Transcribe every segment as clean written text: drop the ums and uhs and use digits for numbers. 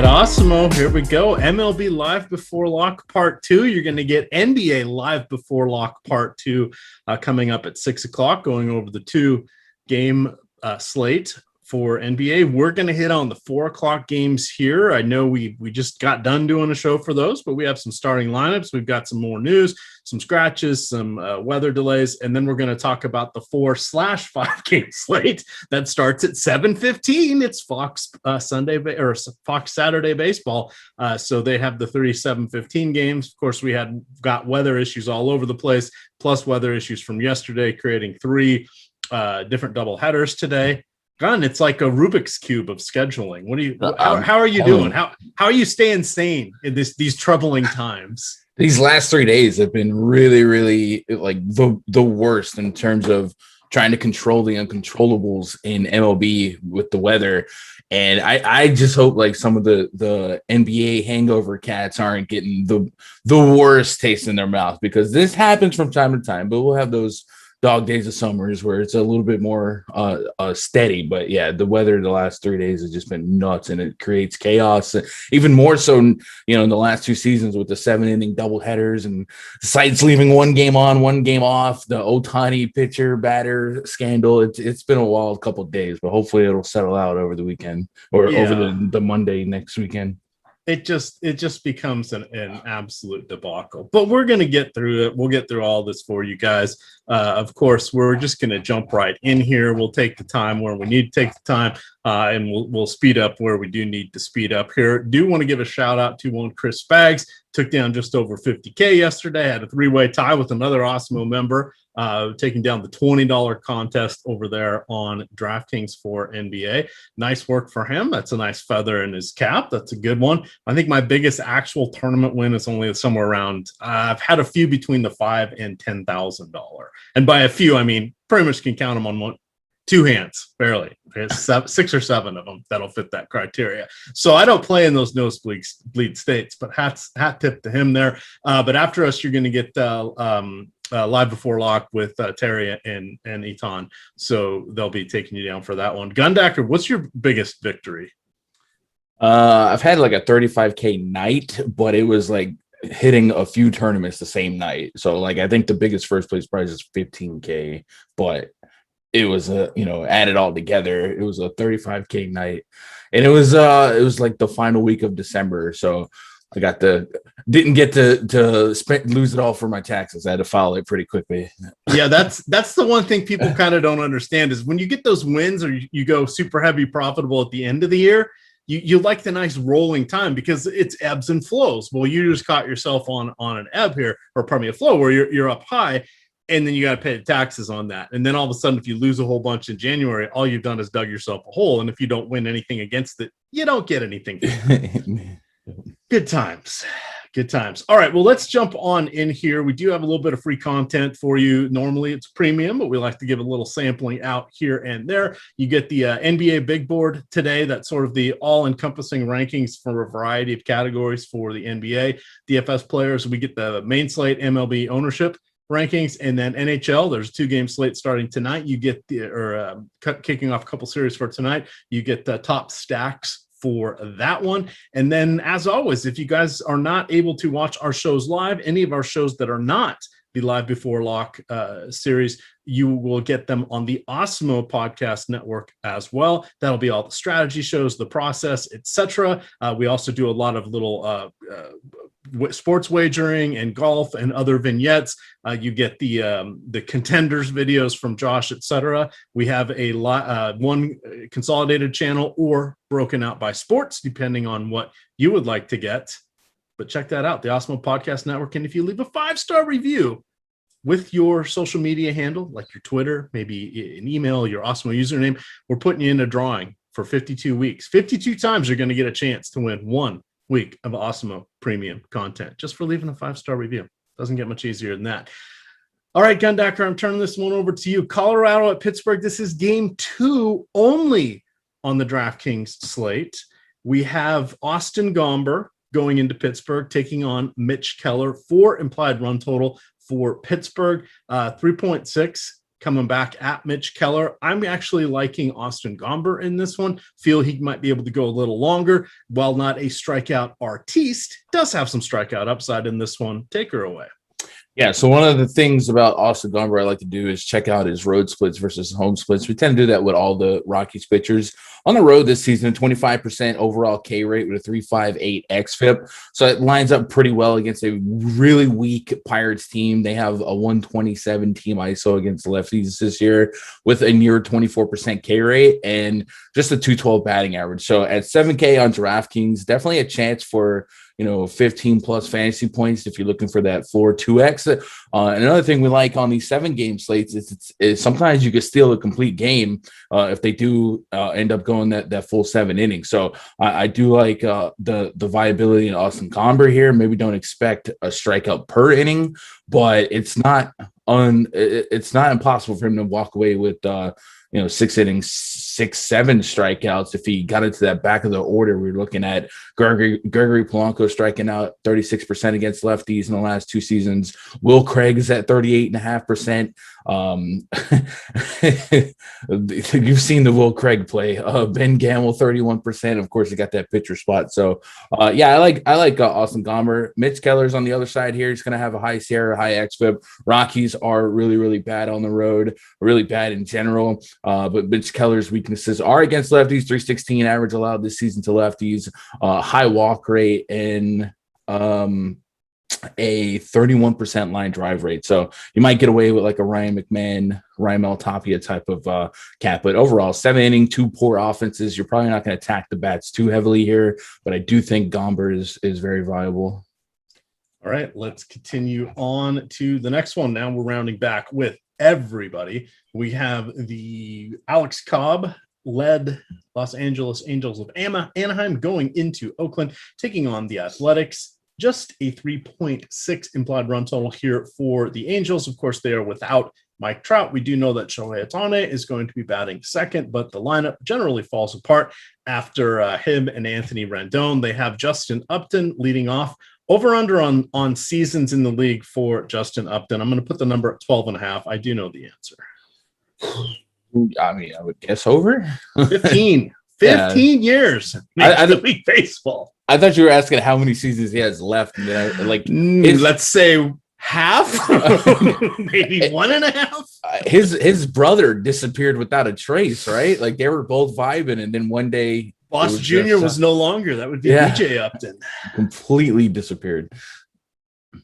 right, Awesemo, here we go. MLB Live Before Lock Part 2. You're going to get NBA Live Before Lock Part 2 coming up at 6 o'clock, going over the two-game slate for NBA. We're going to hit on the 4 o'clock games here. I know we just got done doing a show for those, but we have some starting lineups. We've got some more news, some scratches, some weather delays, and then we're going to talk about the 4/5 game slate that starts at 7:15. It's Fox Fox Saturday baseball. So they have the 37:15 games. Of course, we got weather issues all over the place, plus weather issues from yesterday, creating three different double headers today. Gun, it's like a Rubik's Cube of scheduling. What do you? How are you doing? How are you staying sane in these troubling times? These last 3 days have been really, really like the worst in terms of trying to control the uncontrollables in MLB with the weather. And I just hope like some of the NBA hangover cats aren't getting the worst taste in their mouth, because this happens from time to time, but we'll have those dog days of summers where it's a little bit more steady. But yeah, the weather the last 3 days has just been nuts, and it creates chaos, even more so, in the last two seasons with the 7-inning doubleheaders and sites leaving one game on, one game off, the Ohtani pitcher batter scandal. It's been a wild couple of days, but hopefully it'll settle out over the weekend or over the Monday next weekend. It just becomes an absolute debacle. But we're going to get through it. We'll get through all this for you guys. Of course, we're just going to jump right in here. We'll take the time where we need to take the time, and we'll speed up where we do need to speed up here. Do want to give a shout out to one Chris Spags. Took down just over 50K yesterday. Had a three-way tie with another Awesemo member, taking down the $20 contest over there on Draftkings for NBA. Nice work for him. That's a nice feather in his cap. That's a good one. I think my biggest actual tournament win is only somewhere around, I've had a few between the $5,000 and $10,000. And by a few, I mean pretty much can count them on two hands, barely. There's 6 or 7 of them that'll fit that criteria. So I don't play in those nosebleed states, but hat tip to him there. But after us, you're going to get Live Before Lock with Terry and Eton. So they'll be taking you down for that one. Gundacker, what's your biggest victory? I've had like a 35K night, but it was like hitting a few tournaments the same night. So like I think the biggest first place prize is 15K, but it was added all together, it was a 35K night, and it was like the final week of December. So I didn't get to lose it all for my taxes. I had to file it pretty quickly. Yeah, that's the one thing people kind of don't understand is when you get those wins or you go super heavy profitable at the end of the year, you like the nice rolling time because it's ebbs and flows. Well, you just caught yourself on an ebb here, or pardon me, a flow where you're up high. And then you got to pay the taxes on that. And then all of a sudden, if you lose a whole bunch in January, all you've done is dug yourself a hole. And if you don't win anything against it, you don't get anything. Good times. Good times. All right. Well, let's jump on in here. We do have a little bit of free content for you. Normally it's premium, but we like to give a little sampling out here and there. You get the NBA Big Board today. That's sort of the all-encompassing rankings for a variety of categories for the NBA DFS players. We get the main slate MLB ownership rankings, and then NHL. There's a 2-game slate starting tonight. You get kicking off a couple series for tonight. You get the top stacks for that one. And then, as always, if you guys are not able to watch our shows live, any of our shows that are not the Live Before Lock series, you will get them on the Awesemo podcast network as well. That'll be all the strategy shows, the process, etc. We also do a lot of little sports wagering and golf and other vignettes. You get the contenders videos from Josh, etc. We have a one consolidated channel or broken out by sports, depending on what you would like to get. But check that out, the Awesemo Podcast Network. And if you leave a 5-star review with your social media handle, like your Twitter, maybe an email, your Awesemo username, we're putting you in a drawing for 52 weeks. 52 times you're going to get a chance to win 1 week of Awesemo premium content just for leaving a 5-star review. Doesn't get much easier than that. All right, Gundacker, I'm turning this one over to you. Colorado at Pittsburgh. This is game 2 only on the Draftkings slate. We have Austin Gomber going into Pittsburgh, taking on Mitch Keller. 4 implied run total for Pittsburgh, 3.6 coming back at Mitch Keller. I'm actually liking Austin Gomber in this one. Feel he might be able to go a little longer. While not a strikeout artiste, does have some strikeout upside in this one. Take her away. Yeah, so one of the things about Austin Gomber I like to do is check out his road splits versus home splits. We tend to do that with all the Rockies pitchers. On the road this season, 25% overall K rate with a 3.58 xFIP. So it lines up pretty well against a really weak Pirates team. They have a 127 team ISO against lefties this year with a near 24% K rate and just a 212 batting average. So at 7K on DraftKings, definitely a chance for 15 plus fantasy points if you're looking for that floor 2x. And another thing we like on these 7-game slates is sometimes you can steal a complete game if they do end up going that full 7 innings. So I do like the viability in Austin Gomber here. Maybe don't expect a strikeout per inning, but it's not impossible for him to walk away with 6 innings, 6-7 strikeouts. If he got into that back of the order, we're looking at Gregory Polanco striking out 36% against lefties in the last 2 seasons. Will Craig is at 38.5%. You've seen the Will Craig play. Ben Gamble 31%. Of course, he got that pitcher spot. So I like Austin Gomber. Mitch Keller's on the other side here. He's going to have a high SIERA, high xFIP. Rockies are really, really bad on the road, really bad in general. But Mitch Keller's weaknesses are against lefties. 316 average allowed this season to lefties. High walk rate and a 31% line drive rate. So you might get away with like a Ryan McMahon, Raimel Tapia type of cap. But overall, 7 inning, 2 poor offenses. You're probably not going to attack the bats too heavily here. But I do think Gomber is very viable. All right, let's continue on to the next one. Now we're rounding back with everybody. We have the Alex Cobb led Los Angeles Angels of Anaheim going into Oakland, taking on the Athletics. Just a 3.6 implied run total here for the Angels. Of course, they are without Mike Trout. We do know that Shohei Ohtani is going to be batting second, but the lineup generally falls apart after him and Anthony Rendon. They have Justin Upton leading off. Over under on seasons in the league for Justin Upton. I'm going to put the number at 12.5. I do know the answer. I mean, I would guess over 15 years. Major League Baseball. I thought you were asking how many seasons he has left. Let's say half, maybe 1.5. His brother disappeared without a trace, right? Like they were both vibing, and then one day Boss Jr. was no longer. That would be BJ Upton. Completely disappeared.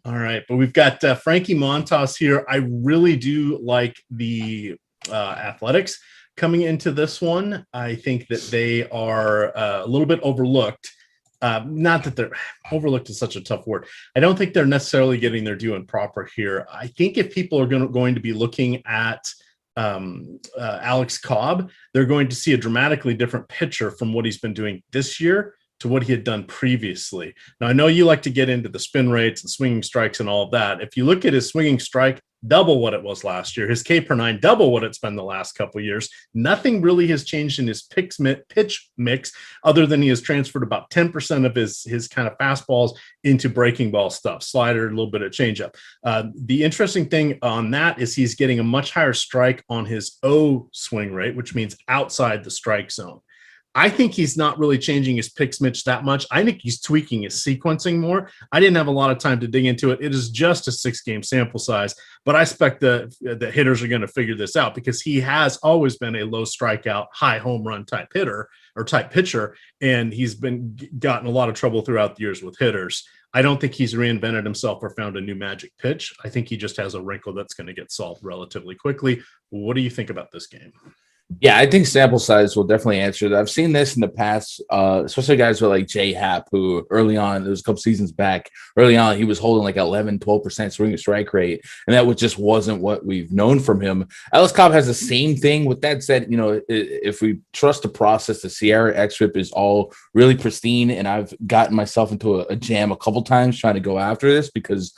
All right, but we've got Frankie Montas here. I really do like the Athletics coming into this one. I think that they are a little bit overlooked. Not that they're overlooked is such a tough word. I don't think they're necessarily getting their due and proper here. I think if people are going to be looking at Alex Cobb, they're going to see a dramatically different picture from what he's been doing this year to what he had done previously. Now, I know you like to get into the spin rates and swinging strikes and all of that. If you look at his swinging strike, double what it was last year. His K per 9, double what it's been the last couple of years. Nothing really has changed in his pitch mix other than he has transferred about 10% of his kind of fastballs into breaking ball stuff, slider, a little bit of changeup. The interesting thing on that is he's getting a much higher strike on his O swing rate, which means outside the strike zone. I think he's not really changing his pitch mix that much. I think he's tweaking his sequencing more. I didn't have a lot of time to dig into it. It is just a 6-game sample size, but I expect the hitters are going to figure this out because he has always been a low strikeout, high home run type hitter or type pitcher, and he's gotten a lot of trouble throughout the years with hitters. I don't think he's reinvented himself or found a new magic pitch. I think he just has a wrinkle that's going to get solved relatively quickly. What do you think about this game? Yeah, I think sample size will definitely answer that. I've seen this in the past, especially guys with like Jay Happ, who early on, it was a couple seasons back, early on, he was holding like 11, 12% swing and strike rate. And that just wasn't what we've known from him. Alex Cobb has the same thing. With that said, if we trust the process, the SIERA xFIP is all really pristine. And I've gotten myself into a jam a couple times trying to go after this because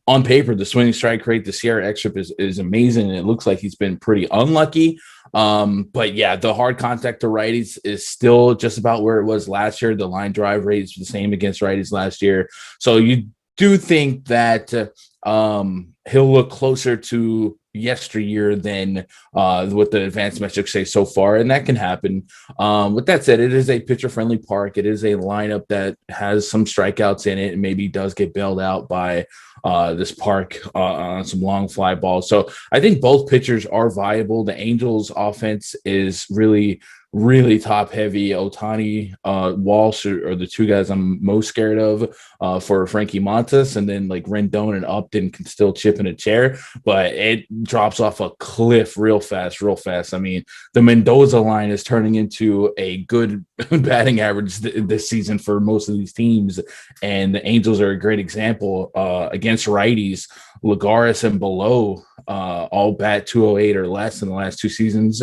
on paper, the swing strike rate, the SIERA xFIP is amazing. And it looks like he's been pretty unlucky. But yeah, the hard contact to righties is still just about where it was last year. The line drive rate is the same against righties last year. So you do think that he'll look closer to, yesteryear than what the advanced metrics say so far, and that can happen. With that said, it is a pitcher-friendly park. It is a lineup that has some strikeouts in it and maybe does get bailed out by this park on some long fly balls. So I think both pitchers are viable. The Angels offense is really top heavy. Ohtani, Walsh are the two guys I'm most scared of for Frankie Montas, and then like Rendon and Upton can still chip in a chair, but it drops off a cliff real fast. I mean, the Mendoza line is turning into a good batting average this season for most of these teams, and the Angels are a great example against righties. Lagares and below all bat 208 or less in the last 2 seasons.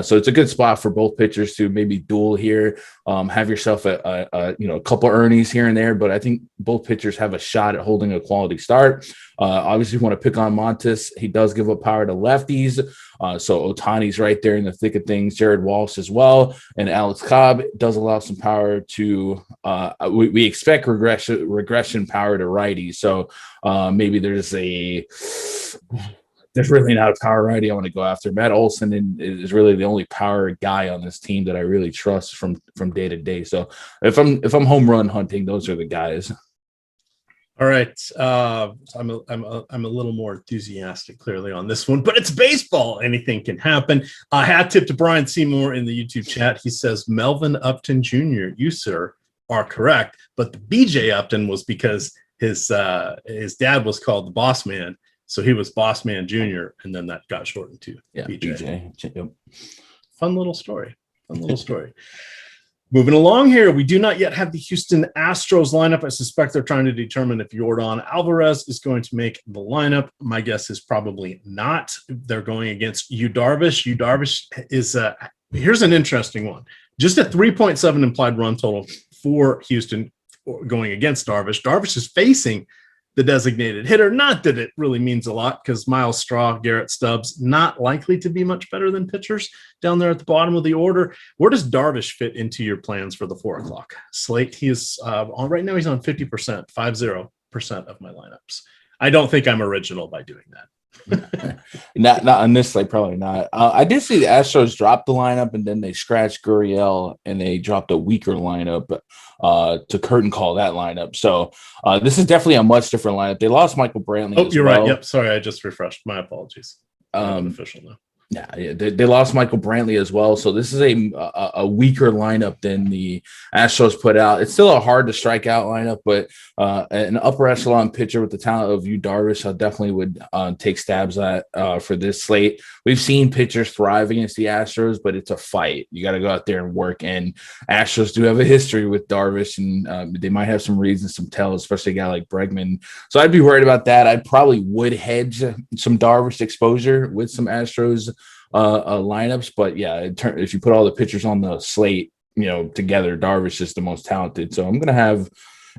So it's a good spot for both pitchers to maybe duel here. Have yourself a couple earnings here and there, but I think both pitchers have a shot at holding a quality start. Obviously, you want to pick on Montes. He does give up power to lefties. So Otani's right there in the thick of things. Jared Walsh as well. And Alex Cobb does allow some power to we expect regression power to righties. So maybe there's really not a power righty I want to go after. Matt Olson is really the only power guy on this team that I really trust from day to day. So if I'm home run hunting, those are the guys. All right. I'm a little more enthusiastic clearly on this one, but it's baseball. Anything can happen. Hat tip to Brian Seymour in the YouTube chat. He says, Melvin Upton Jr., you, sir, are correct. But the BJ Upton was because his dad was called the Boss Man. So he was Boss Man Jr., and then that got shortened to BJ. Yep. Fun little story. Moving along here, we do not yet have the Houston Astros lineup. I suspect they're trying to determine if Yordan Alvarez is going to make the lineup. My guess is probably not. They're going against Yu Darvish. Yu Darvish is here's an interesting one. Just a 3.7 implied run total for Houston going against Darvish. Darvish is facing the designated hitter. Not that it really means a lot because Miles Straw, Garrett Stubbs, not likely to be much better than pitchers down there at the bottom of the order. Where does Darvish fit into your plans for the 4 o'clock slate? He is right now he's on 50%, 50% of my lineups. I don't think I'm original by doing that. not on this slate, probably not. I did see the Astros drop the lineup and then they scratched Gurriel and they dropped a weaker lineup to curtain call that lineup. So this is definitely a much different lineup. They lost Michael Brantley. Oh, you're right. Yep. Sorry, I just refreshed. My apologies. Official now. Yeah, they lost Michael Brantley as well. So this is a weaker lineup than the Astros put out. It's still a hard to strike out lineup, but an upper echelon pitcher with the talent of Yu Darvish, I definitely would take stabs at for this slate. We've seen pitchers thrive against the Astros, but it's a fight. You got to go out there and work. And Astros do have a history with Darvish, and they might have some reads and some tells, especially a guy like Bregman. So I'd be worried about that. I probably would hedge some Darvish exposure with some Astros lineups, but yeah, if you put all the pitchers on the slate, together, Darvish is the most talented. So I'm gonna have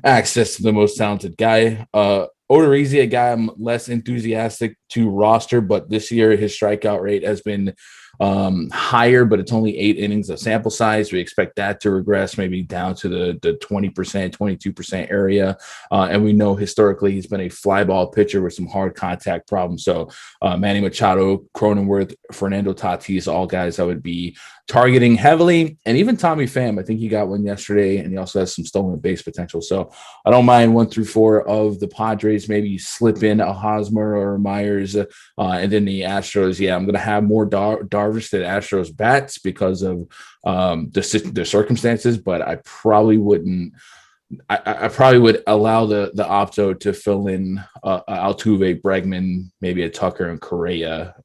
access to the most talented guy. Odorizzi, a guy I'm less enthusiastic to roster, but this year his strikeout rate has been higher, but it's only 8 innings of sample size. We expect that to regress maybe down to the 20%, 22% area. And we know historically he's been a fly ball pitcher with some hard contact problems. So Manny Machado, Cronenworth, Fernando Tatis, all guys I would be targeting heavily. And even Tommy Pham, I think he got one yesterday, and he also has some stolen base potential. So I don't mind 1 through 4 of the Padres. Maybe slip in a Hosmer or Myers, and then the Astros. Yeah, I'm going to have more Darvish than Astros bats because of the circumstances, but I probably wouldn't. I probably would allow the opto to fill in Altuve, Bregman, maybe a Tucker and Correa,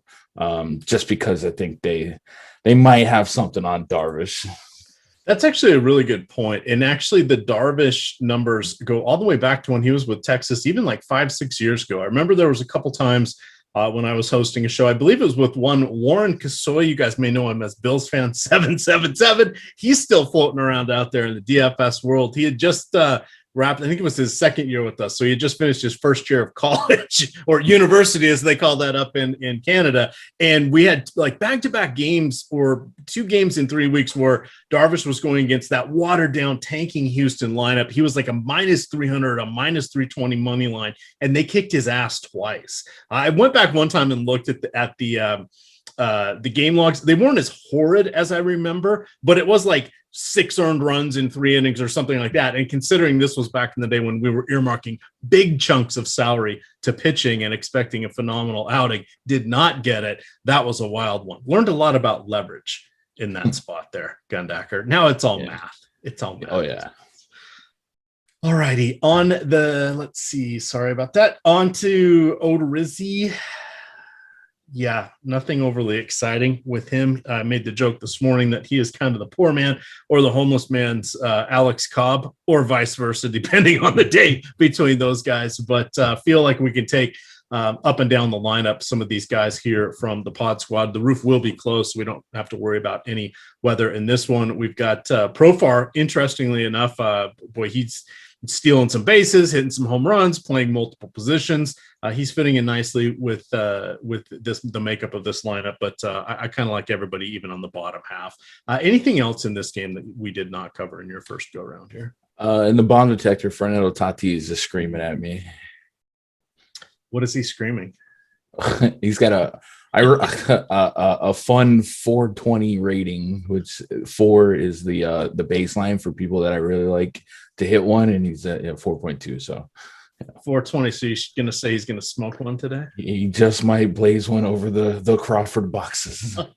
just because I think they might have something on Darvish. That's actually a really good point. And actually the Darvish numbers go all the way back to when he was with Texas, even like 5-6 years ago. I remember there was a couple times when I was hosting a show. I believe it was with one Warren Kasoy. You guys may know him as Bills fan 777. He's still floating around out there in the DFS world. He had just I think it was his second year with us. So he had just finished his first year of college or university, as they call that up in Canada. And we had like back-to-back games or 2 games in 3 weeks where Darvish was going against that watered down tanking Houston lineup. He was like a -300, a -320 money line, and they kicked his ass twice. I went back one time and looked at the game logs. They weren't as horrid as I remember, but it was like 6 earned runs in 3 innings or something like that. And considering this was back in the day when we were earmarking big chunks of salary to pitching and expecting a phenomenal outing, did not get it. That was a wild one. Learned a lot about leverage in that spot there, Gundacker. Now it's all math. It's all math. Oh, yeah. All righty. On the, let's see. Sorry about that. On to Odorizzi. Yeah, nothing overly exciting with him. I made the joke this morning that he is kind of the poor man or the homeless man's Alex Cobb, or vice versa, depending on the day between those guys. But feel like we can take up and down the lineup some of these guys here from the pod squad. The roof will be closed, so we don't have to worry about any weather in this one. We've got Profar, interestingly enough. Boy, he's stealing some bases, hitting some home runs, playing multiple positions. He's fitting in nicely with the makeup of this lineup, but I kind of like everybody even on the bottom half. Anything else in this game that we did not cover in your first go around here? In the bomb detector, Fernando Tatis is screaming at me. What is he screaming? He's got a fun 420 rating, which 4 is the baseline for people that I really like to hit one, and he's at 4.2. So 420. So you're gonna say he's gonna smoke one today? He just might blaze one over the Crawford boxes. All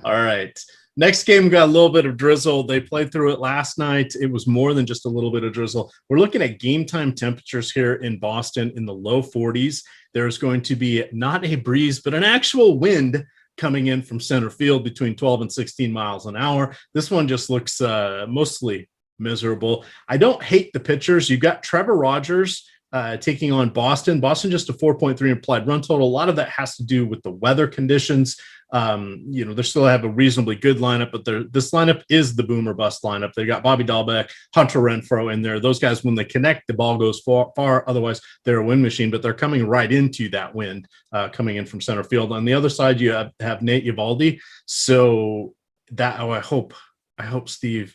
right. Next game got a little bit of drizzle. They played through it last night. It was more than just a little bit of drizzle. We're looking at game time temperatures here in Boston in the low 40s. There's going to be not a breeze, but an actual wind coming in from center field between 12 and 16 miles an hour. This one just looks mostly miserable. I don't hate the pitchers. You've got Trevor Rogers taking on Boston. Boston just a 4.3 implied run total. A lot of that has to do with the weather conditions. They still have a reasonably good lineup, but this lineup is the boom or bust lineup. They got Bobby Dahlbeck, Hunter Renfroe in there. Those guys, when they connect, the ball goes far. Otherwise, they're a wind machine, but they're coming right into that wind coming in from center field. On the other side, you have Nate Eovaldi. So I hope Steve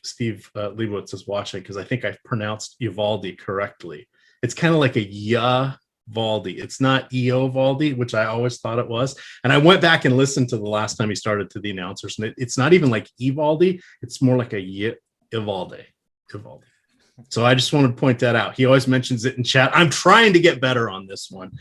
Leibowitz is watching, because I think I've pronounced Eovaldi correctly. It's kind of like a Valdi. It's not Eovaldi, which I always thought it was. And I went back and listened to the last time he started to the announcers, and it's not even like Eovaldi. It's more like a Eovaldi. So I just wanted to point that out. He always mentions it in chat. I'm trying to get better on this one.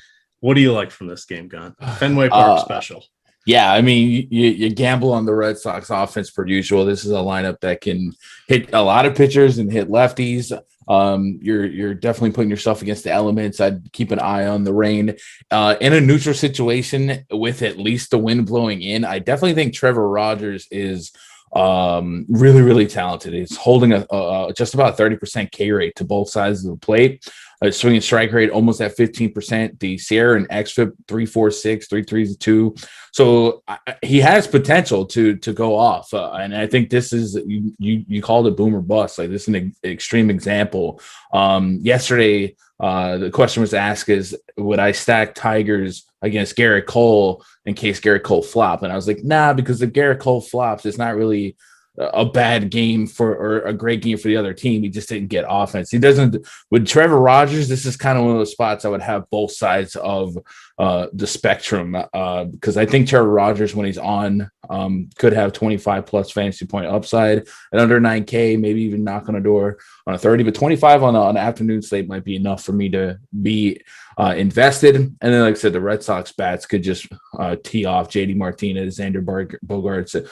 What do you like from this game, Gun? Fenway Park special. Yeah, I mean, you gamble on the Red Sox offense per usual. This is a lineup that can hit a lot of pitchers and hit lefties. You're definitely putting yourself against the elements. I'd keep an eye on the rain. In a neutral situation with at least the wind blowing in, I definitely think Trevor Rogers is really, really talented. He's holding just about 30% K rate to both sides of the plate. Swing and strike rate almost at 15%. The Sierra and xFIP 3.46, 3.32. So he has potential to go off, and I think this is you called it boom or bust. Like, this is an extreme example. Yesterday, the question was asked is, would I stack Tigers against Garrett Cole in case Garrett Cole flop? And I was like, nah, because if Garrett Cole flops, it's not really a bad game or a great game for the other team. He just didn't get offense. He doesn't. With Trevor Rogers, this is kind of one of those spots I would have both sides of the spectrum, because I think Trevor Rogers, when he's on, could have 25 plus fantasy point upside at under 9K, maybe even knock on a door on a 30, but 25 on an afternoon slate might be enough for me to be invested. And then, like I said, the Red Sox bats could just tee off. JD Martinez, Xander Bogaerts,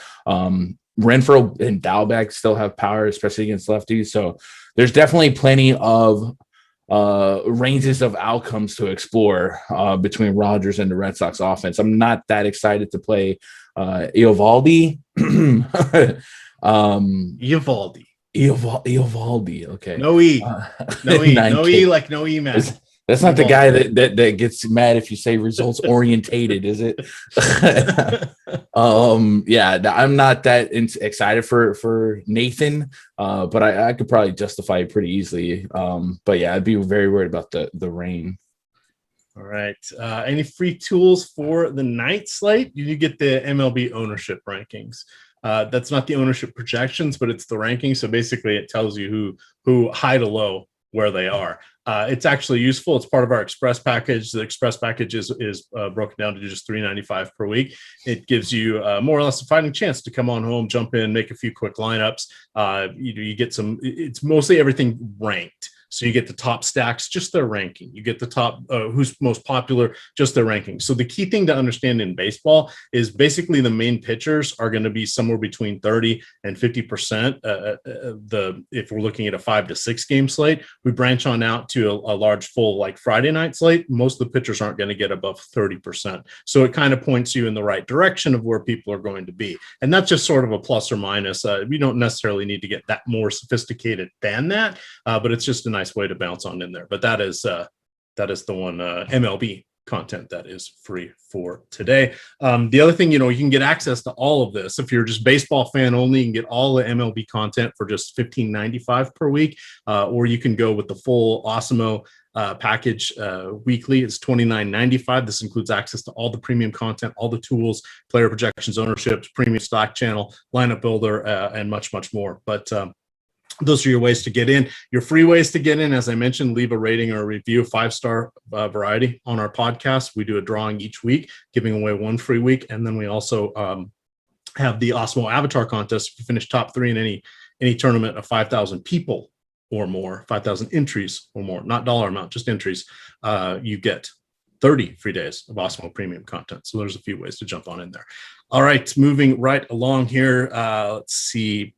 Renfroe and Dahlbeck still have power, especially against lefties. So there's definitely plenty of ranges of outcomes to explore between Rogers and the Red Sox offense. I'm not that excited to play Eovaldi. Eovaldi. Eovaldi. Okay. No E. No E. No E like no EMac. That's not the guy that gets mad if you say results orientated, is it? Yeah, I'm not that excited for Nathan, but I could probably justify it pretty easily. But yeah, I'd be very worried about the rain. All right. Any free tools for the night slate? You get the MLB ownership rankings. That's not the ownership projections, but it's the rankings. So basically, it tells you who high to low where they are. It's actually useful. It's part of our Express package. The Express package is broken down to just $3.95 per week. It gives you more or less a fighting chance to come on home, jump in, make a few quick lineups. You get some. It's mostly everything ranked. So you get the top stacks, just their ranking. You get the top, who's most popular, just their ranking. So the key thing to understand in baseball is basically the main pitchers are going to be somewhere between 30 and 50%. If we're looking at a 5 to 6 game slate, we branch on out to a large full like Friday night slate. Most of the pitchers aren't going to get above 30%. So it kind of points you in the right direction of where people are going to be. And that's just sort of a plus or minus. We don't necessarily need to get that more sophisticated than that, but it's just a nice way to bounce on in there. But that is the one MLB content that is free for today. The other thing, you can get access to all of this. If you're just baseball fan only, you can get all the MLB content for just $15.95 per week, or you can go with the full Awesemo package weekly. It's $29.95. This includes access to all the premium content, all the tools, player projections, ownerships, premium stock channel, lineup builder, and much, much more. But those are your ways to get in. Your free ways to get in, as I mentioned, leave a rating or a review, 5-star variety on our podcast. We do a drawing each week, giving away one free week. And then we also have the Awesemo Avatar contest. If you finish top 3 in any tournament of 5,000 people or more, 5,000 entries or more, not dollar amount, just entries, you get 30 free days of Awesemo premium content. So there's a few ways to jump on in there. All right, moving right along here. Let's see.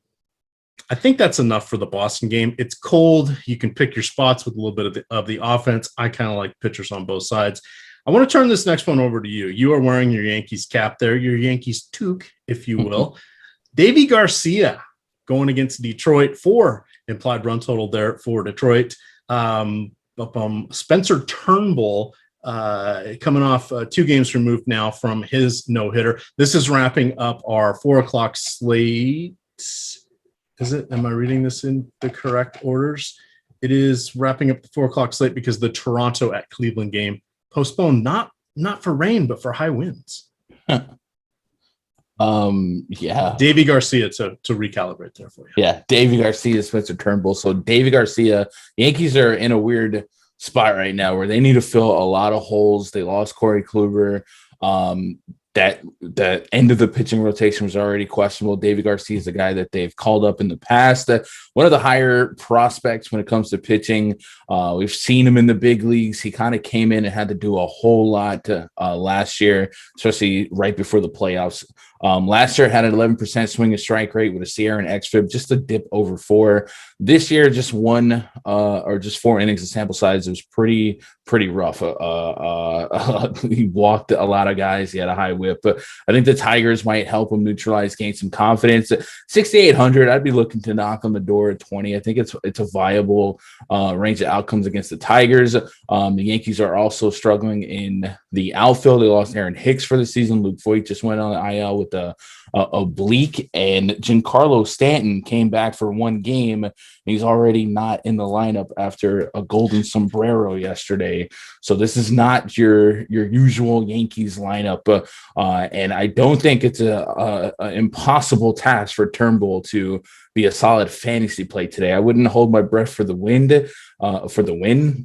I think that's enough for the Boston game. It's cold. You can pick your spots with a little bit of the offense. I kind of like pitchers on both sides. I want to turn this next one over to you. You are wearing your Yankees cap there, your Yankees toque, if you will. Davy Garcia going against Detroit, 4 implied run total there for Detroit. Spencer Turnbull coming off 2 games removed now from his no-hitter. This is wrapping up our 4 o'clock slate. Is it? Am I reading this in the correct orders? It is wrapping up the 4 o'clock slate because the Toronto at Cleveland game postponed, not for rain, but for high winds. Yeah. Davy Garcia to recalibrate there for you. Yeah, Davy Garcia, Spencer Turnbull. So Davy Garcia, Yankees are in a weird spot right now where they need to fill a lot of holes. They lost Corey Kluber. That end of the pitching rotation was already questionable. David Garcia is a guy that they've called up in the past. One of the higher prospects when it comes to pitching. We've seen him in the big leagues. He kind of came in and had to do a whole lot last year, especially right before the playoffs. Last year had an 11% swing and strike rate with a SIERA and xFIP, just a dip over 4. This year, just 1 or just 4 innings of sample size. It was pretty rough. He walked a lot of guys. He had a high whip, but I think the Tigers might help him neutralize, gain some confidence. 6,800, I'd be looking to knock on the door at 20. I think it's a viable range of outcomes against the Tigers. The Yankees are also struggling in the outfield. They lost Aaron Hicks for the season. Luke Voigt just went on the IL with a oblique, and Giancarlo Stanton came back for 1 game. He's already not in the lineup after a golden sombrero yesterday. So this is not your usual Yankees lineup. And I don't think it's an impossible task for Turnbull to be a solid fantasy play today. I wouldn't hold my breath for the win,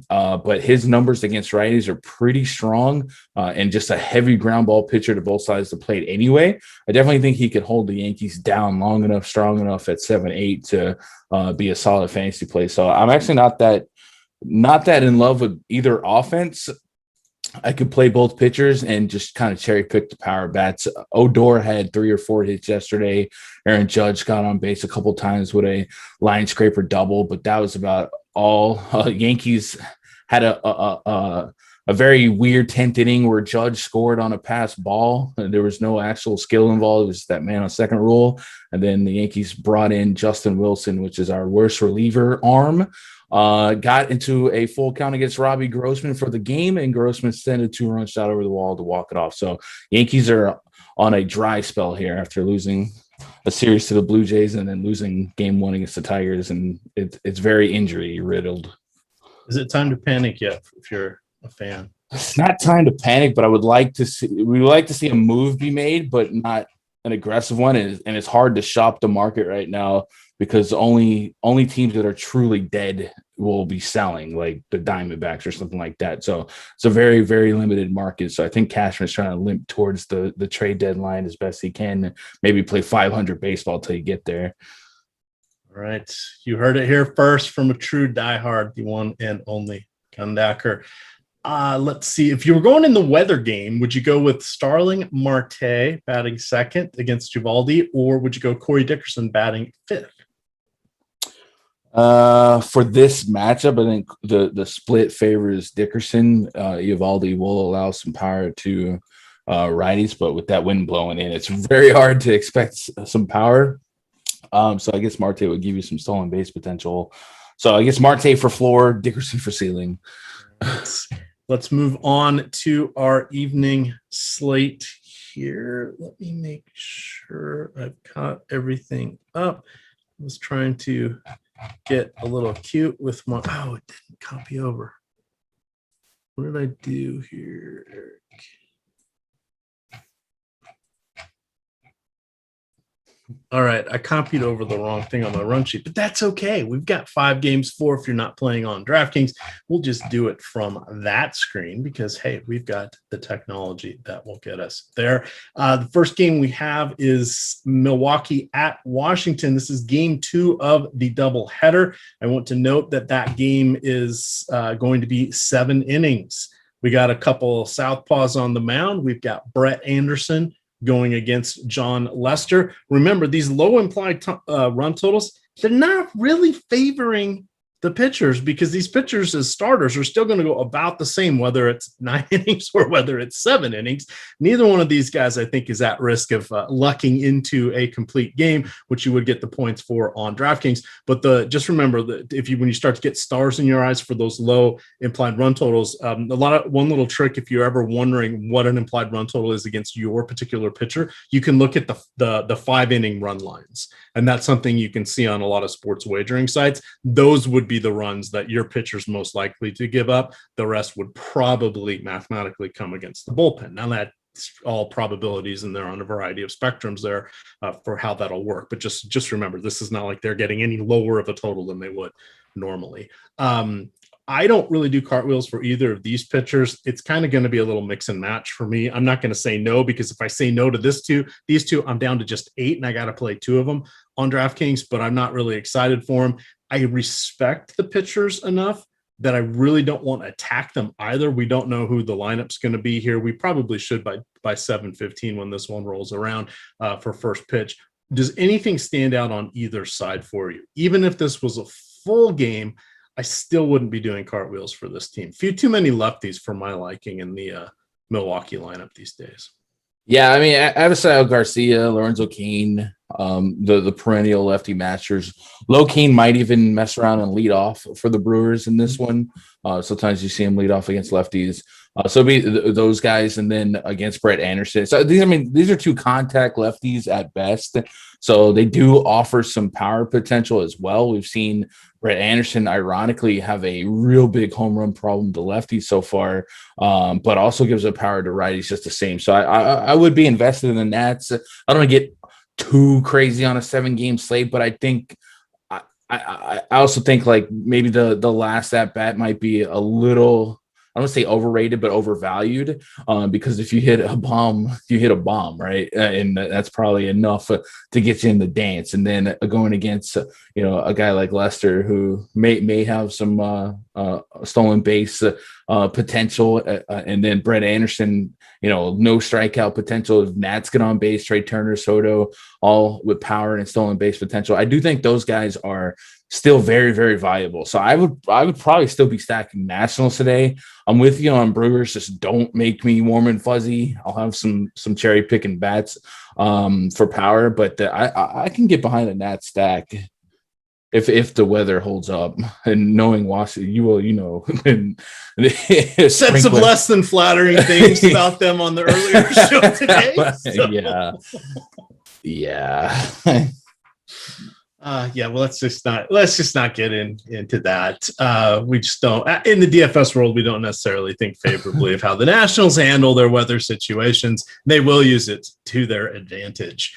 but his numbers against righties are pretty strong, and just a heavy ground ball pitcher to both sides of the plate anyway. I definitely think he could hold the Yankees down long enough, strong enough at 7-8 to be a solid fantasy play. So I'm actually not that in love with either offense. I could play both pitchers and just kind of cherry pick the power bats. Odor had 3 or 4 hits yesterday. Aaron Judge got on base a couple times with a line scraper double, but that was about all. Yankees had a very weird 10th inning where Judge scored on a pass ball. There was no actual skill involved. It was that man on second rule. And then the Yankees brought in Justin Wilson, which is our worst reliever arm. got into a full count against Robbie Grossman for the game, and Grossman sent a 2-run shot over the wall to walk it off. So Yankees are on a dry spell here after losing a series to the Blue Jays and then losing game 1 against the Tigers, and it's very injury riddled. Is it time to panic yet if you're a fan? It's not time to panic, but we would like to see a move be made, but not an aggressive one. And it's hard to shop the market right now because only teams that are truly dead will be selling, like the Diamondbacks or something like that. So it's a very, very limited market. So I think Cashman's trying to limp towards the trade deadline as best he can. Maybe play 500 baseball till you get there. All right. You heard it here first from a true diehard, the one and only Gundacker. Let's see. If you were going in the weather game, would you go with Starling Marte batting second against Givaldi, or would you go Corey Dickerson batting fifth? For this matchup, I think the split favors Dickerson. Givaldi will allow some power to righties, but with that wind blowing in, it's very hard to expect some power. So I guess Marte would give you some stolen base potential. So I guess Marte for floor, Dickerson for ceiling. Let's move on to our evening slate here. Let me make sure I've got everything up. I was trying to get a little cute with my, it didn't copy over. What did I do here, Eric? All right, I copied over the wrong thing on my run sheet, but that's okay. We've got 5 games for if you're not playing on Draftkings. We'll just do it from that screen because, hey, we've got the technology that will get us there. The first game we have is Milwaukee at Washington. This is game 2 of the doubleheader. I want to note that game is going to be 7 innings. We got a couple southpaws on the mound. We've got Brett Anderson going against John Lester. Remember, these low implied run totals, they're not really favoring the pitchers because these pitchers as starters are still going to go about the same, whether it's 9 innings or whether it's 7 innings. Neither one of these guys, I think, is at risk of lucking into a complete game, which you would get the points for on DraftKings. But just remember that when you start to get stars in your eyes for those low implied run totals, one little trick, if you're ever wondering what an implied run total is against your particular pitcher, you can look at the 5-inning run lines. And that's something you can see on a lot of sports wagering sites. Those would be the runs that your pitcher's most likely to give up. The rest would probably mathematically come against the bullpen. Now that's all probabilities, and they're on a variety of spectrums there for how that'll work. But just remember, this is not like they're getting any lower of a total than they would normally. I don't really do cartwheels for either of these pitchers. It's kind of going to be a little mix and match for me. I'm not going to say no, because if I say no to these two, I'm down to just 8 and I got to play 2 of them on DraftKings, but I'm not really excited for them. I respect the pitchers enough that I really don't want to attack them either. We don't know who the lineup's going to be here. We probably should by 7:15 when this one rolls around for first pitch. Does anything stand out on either side for you? Even if this was a full game, I still wouldn't be doing cartwheels for this team. Too many lefties for my liking in the Milwaukee lineup these days. Yeah, I mean, Avisail Garcia, Lorenzo Cain, the perennial lefty matchers. Low Cain might even mess around and lead off for the Brewers in this one. Sometimes you see him lead off against lefties. So be those guys, and then against Brett Anderson. So these are 2 contact lefties at best. So they do offer some power potential as well. We've seen Brett Anderson, ironically, have a real big home run problem to lefties so far, but also gives up power to righties just the same. So I would be invested in the Nats. I don't want to get too crazy on a 7-game slate, but I think I also think like maybe the last at bat might be a little, I don't want to say overrated, but overvalued, because if you hit a bomb, you hit a bomb, right? And that's probably enough to get you in the dance. And then going against, a guy like Lester, who may have some stolen base potential, and then Brett Anderson, no strikeout potential. If Nats get on base, Trey Turner, Soto, all with power and stolen base potential. I do think those guys are still very, very valuable. So I would probably still be stacking Nationals today. I'm with you on Brewers. Just don't make me warm and fuzzy. I'll have some cherry picking bats for power, but I can get behind a Nat stack. if the weather holds up, and knowing Washington, you will, and said some less than flattering things about them on the earlier show today. So. Yeah. Well, let's just not get into that. We just don't, in the DFS world, we don't necessarily think favorably of how the Nationals handle their weather situations. They will use it to their advantage.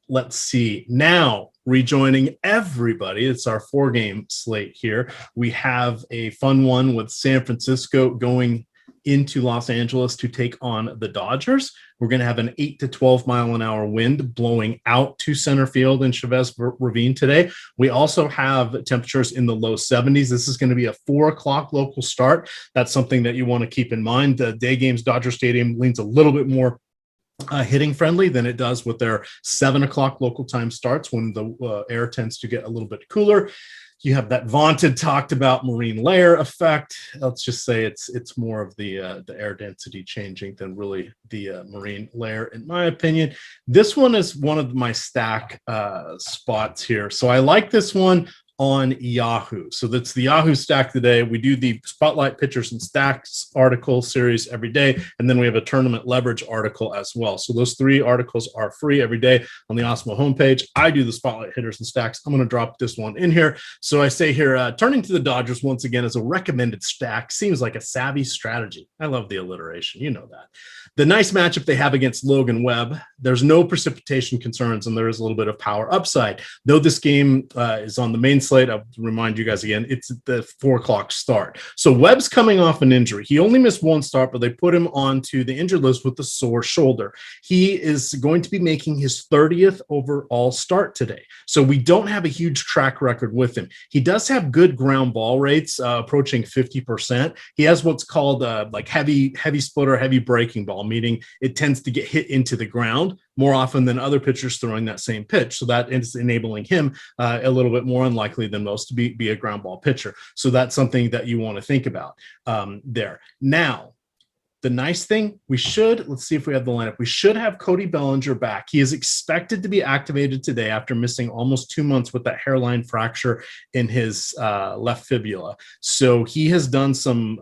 Let's see. Now, rejoining everybody, it's our 4-game slate here. We have a fun one with San Francisco going into Los Angeles to take on the Dodgers. We're going to have an 8 to 12 mile an hour wind blowing out to center field in Chavez Ravine today. We also have temperatures in the low 70s. This is going to be a 4 o'clock local start. That's something that you want to keep in mind. The day games, Dodger Stadium leans a little bit more hitting friendly than it does with their 7 o'clock local time starts, when the air tends to get a little bit cooler. You have that vaunted, talked about marine layer effect. Let's just say it's more of the air density changing than really the marine layer, in my opinion. This one is one of my stack spots here. So I like this one on Yahoo. So that's the Yahoo stack today. We do the Spotlight Pitchers and Stacks article series every day, and then we have a tournament leverage article as well. So those 3 articles are free every day on the Awesemo homepage. I do the Spotlight Hitters and Stacks. I'm going to drop this one in here. So I say here, turning to the Dodgers once again as a recommended stack seems like a savvy strategy. I love the alliteration. You know that. The nice matchup they have against Logan Webb, there's no precipitation concerns, and there is a little bit of power upside. Though this game is on the main slate, I'll remind you guys again, it's the 4 o'clock start. So Webb's coming off an injury. He only missed 1 start, but they put him onto the injured list with a sore shoulder. He is going to be making his 30th overall start today. So we don't have a huge track record with him. He does have good ground ball rates, approaching 50%. He has what's called like heavy splitter, heavy breaking ball, meaning it tends to get hit into the ground more often than other pitchers throwing that same pitch. So that is enabling him a little bit more unlikely than most to be a ground ball pitcher. So that's something that you want to think about there. Now, the nice thing, let's see if we have the lineup. We should have Cody Bellinger back. He is expected to be activated today after missing almost 2 months with that hairline fracture in his left fibula. So he has done some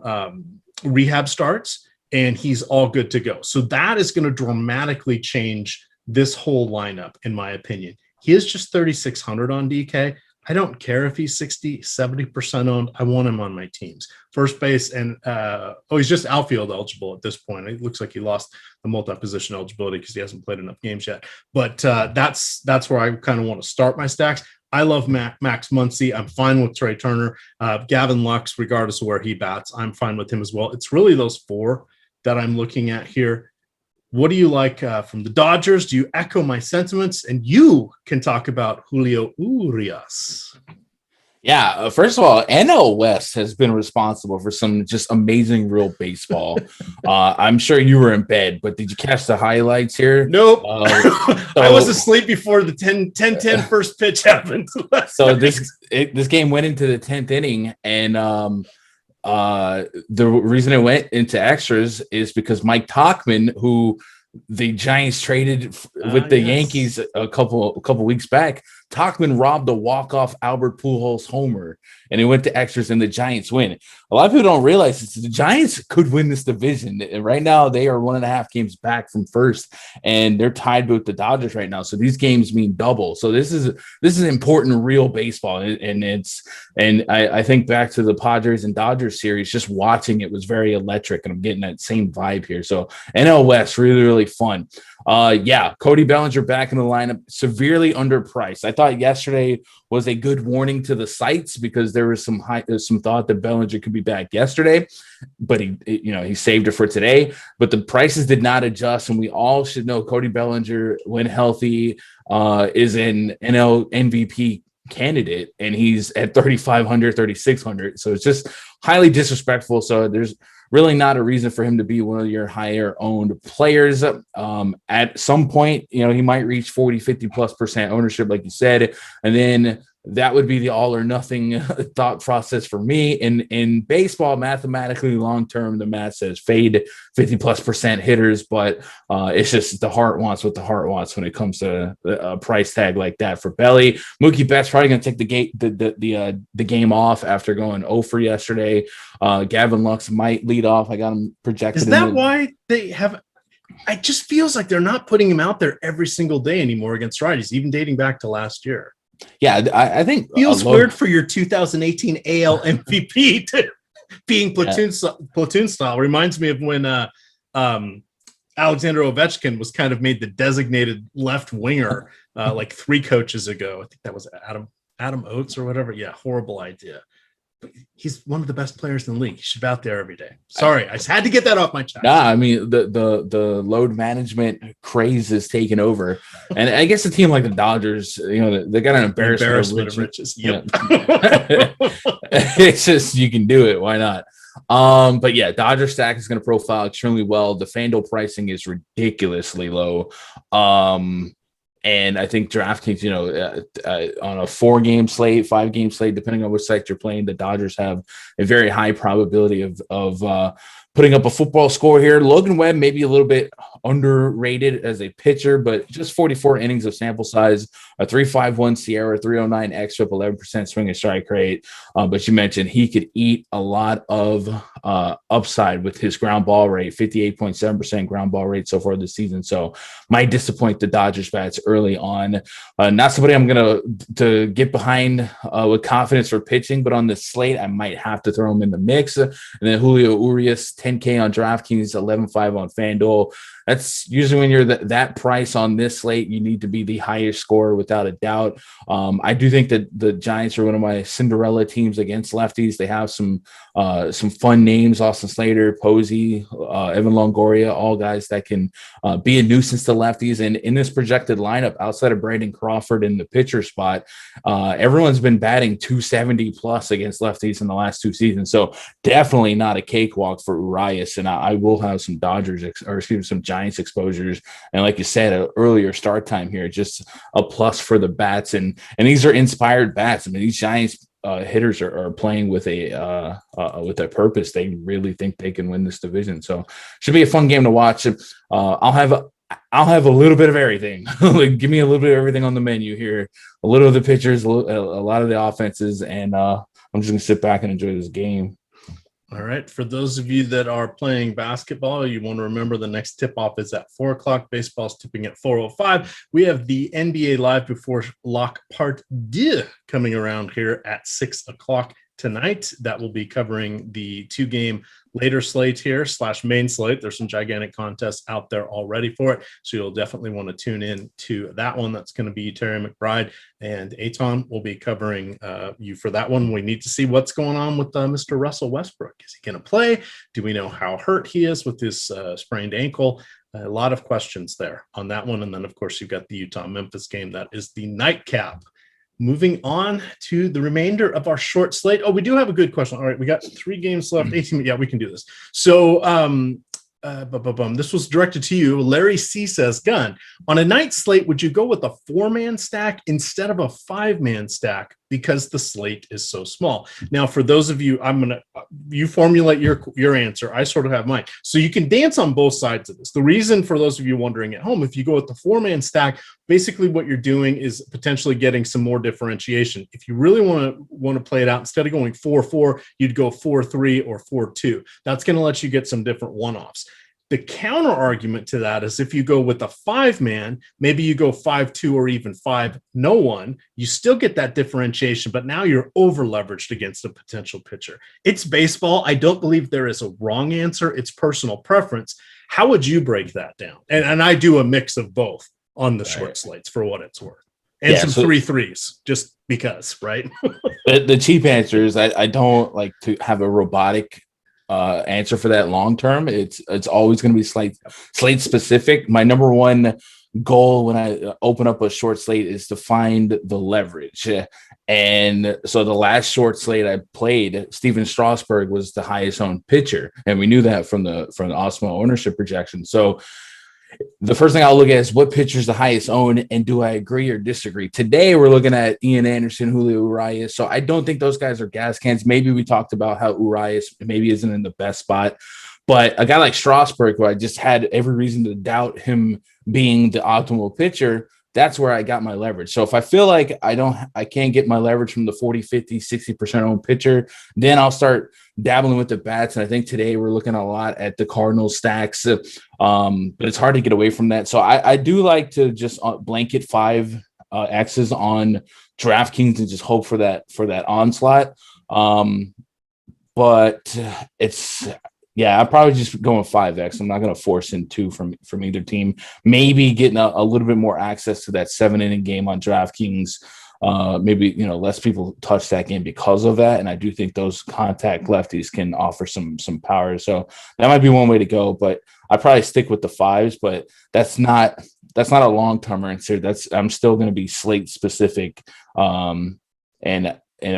rehab starts, and he's all good to go. So that is going to dramatically change this whole lineup, in my opinion. He is just 3,600 on DK. I don't care if he's 60, 70% owned. I want him on my teams. First base, and he's just outfield eligible at this point. It looks like he lost the multi-position eligibility because he hasn't played enough games yet. But that's where I kind of want to start my stacks. I love Max Muncy. I'm fine with Trey Turner. Gavin Lux, regardless of where he bats, I'm fine with him as well. It's really those 4 that I'm looking at here. What do you like from the Dodgers? Do you echo my sentiments? And you can talk about Julio Urias. Yeah, first of all, NL West has been responsible for some just amazing real baseball. I'm sure you were in bed, but did you catch the highlights here? Nope. I was asleep before the 10-10 first pitch happened. So this game went into the 10th inning, and the reason it went into extras is because Mike Tauchman, who the Giants traded with the Yankees a couple weeks back, Tauchman robbed a walk-off Albert Pujols homer, and it went to extras, and the Giants win. A lot of people don't realize this. The Giants could win this division. And right now, they are 1.5 games back from first, and they're tied with the Dodgers right now. So these games mean double. So this is important real baseball, and I think back to the Padres and Dodgers series. Just watching it was very electric, and I'm getting that same vibe here. So NL West really fun. Cody Bellinger back in the lineup, severely underpriced. I thought yesterday was a good warning to the sites because there was some thought that Bellinger could be back yesterday, but he saved it for today. But the prices did not adjust, and we all should know Cody Bellinger, when healthy, is an NL MVP candidate, and he's at 3,500, 3,600. So it's just highly disrespectful. So there's really not a reason for him to be one of your higher owned players. At some point, he might reach 40, 50+% ownership, like you said. And then that would be the all or nothing thought process for me. In baseball, mathematically long term, the math says fade 50+% hitters, but it's just the heart wants what the heart wants when it comes to a price tag like that for Belly. Mookie Betts probably going to take the game off after going 0 for yesterday. Gavin Lux might lead off. I got him projected. Is that why they have? It just feels like they're not putting him out there every single day anymore against righties, even dating back to last year. Yeah, I think feels weird for your 2018 AL MVP to being platoon style. Reminds me of when Alexander Ovechkin was kind of made the designated left winger like 3 coaches ago. I think that was Adam Oates or whatever. Yeah, horrible idea. But he's one of the best players in the league. He should be out there every day. Sorry, I just had to get that off my chest. Nah, I mean the load management craze is taken over, and I guess a team like the Dodgers, they got an embarrassment of riches. Yep. It's just you can do it. Why not? But yeah, Dodger stack is going to profile extremely well. The Fanduel pricing is ridiculously low. And I think DraftKings, on a 4-game slate, 5-game slate, depending on which site you're playing, the Dodgers have a very high probability of putting up a football score here. Logan Webb may be a little bit underrated as a pitcher, but just 44 innings of sample size, a 3.51 Sierra, 309 xFIP, 11% swing and strike rate. But you mentioned he could eat a lot of upside with his ground ball rate, 58.7% ground ball rate so far this season. So might disappoint the Dodgers bats early on. Not somebody I'm going to get behind with confidence for pitching, but on the slate, I might have to throw him in the mix. And then Julio Urias, 10K on DraftKings, 11.5 on FanDuel. That's usually when you're that price on this slate, you need to be the highest scorer without a doubt. I do think that the Giants are one of my Cinderella teams against lefties. They have some fun names: Austin Slater, Posey, Evan Longoria, all guys that can be a nuisance to lefties. And in this projected lineup, outside of Brandon Crawford in the pitcher spot, everyone's been batting 270 plus against lefties in the last 2 seasons. So definitely not a cakewalk for Urias. And I will have some some Giants exposures. And like you said, an earlier start time here, just a plus for the bats. And these are inspired bats. I mean, these Giants hitters are playing with a purpose. They really think they can win this division. So should be a fun game to watch. I'll have a little bit of everything. Like, give me a little bit of everything on the menu here. A little of the pitchers, a lot of the offenses, and I'm just gonna sit back and enjoy this game. All right. For those of you that are playing basketball, you want to remember the next tip-off is at 4 o'clock. Baseball's tipping at 4:05. We have the NBA Live Before Lock Part 2 coming around here at 6 o'clock tonight. That will be covering the 2-game later slate here / main slate. There's some gigantic contests out there already for it, so you'll definitely want to tune in to that one. That's going to be Terry McBride and Aton will be covering you for that one. We need to see what's going on with Mr. Russell Westbrook. Is he going to play? Do we know how hurt he is with his sprained ankle? A lot of questions there on that one. And then, of course, you've got the Utah-Memphis game. That is the nightcap. Moving on to the remainder of our short slate. Oh, we do have a good question. All right, we got 3 games left. 18. Yeah, we can do this. So this was directed to you. Larry C says, Gun, on a night slate, would you go with a 4-man stack instead of a 5-man stack because the slate is so small? Now, for those of you, you formulate your answer. I sort of have mine. So you can dance on both sides of this. The reason, for those of you wondering at home, if you go with the 4-man stack, basically what you're doing is potentially getting some more differentiation. If you really want to play it out, instead of going 4-4, you'd go 4-3 or 4-2. That's going to let you get some different one-offs. The counter argument to that is if you go with a 5-man, maybe you go 5-2 or even 5-no-1, you still get that differentiation, but now you're over leveraged against a potential pitcher. It's baseball. I don't believe there is a wrong answer. It's personal preference. How would you break that down? And I do a mix of both on the short slates for what it's worth. And some 3-3s just because, right? The cheap answer is I don't like to have a robotic answer for that long term. It's always going to be slate specific. My number one goal when I open up a short slate is to find the leverage. And so the last short slate I played, Steven Strasburg was the highest owned pitcher, and we knew that from the Awesemo ownership projection. So the first thing I'll look at is what pitcher is the highest owned, and do I agree or disagree? Today, we're looking at Ian Anderson, Julio Urias. So I don't think those guys are gas cans. Maybe we talked about how Urias maybe isn't in the best spot, but a guy like Strasburg, who I just had every reason to doubt him being the optimal pitcher, that's where I got my leverage. So if I feel like I can't get my leverage from the 40, 50, 60% owned pitcher, then I'll start dabbling with the bats. And I think today we're looking a lot at the Cardinals stacks, but it's hard to get away from that. So I do like to just blanket 5 X's on DraftKings and just hope for that onslaught. But I'm probably just going 5X. I'm not going to force in 2 from either team. Maybe getting a little bit more access to that 7-inning game on DraftKings. Maybe, less people touch that game because of that. And I do think those contact lefties can offer some power. So that might be one way to go, but I probably stick with the 5s, but that's not a long-term answer. I'm still going to be slate specific. And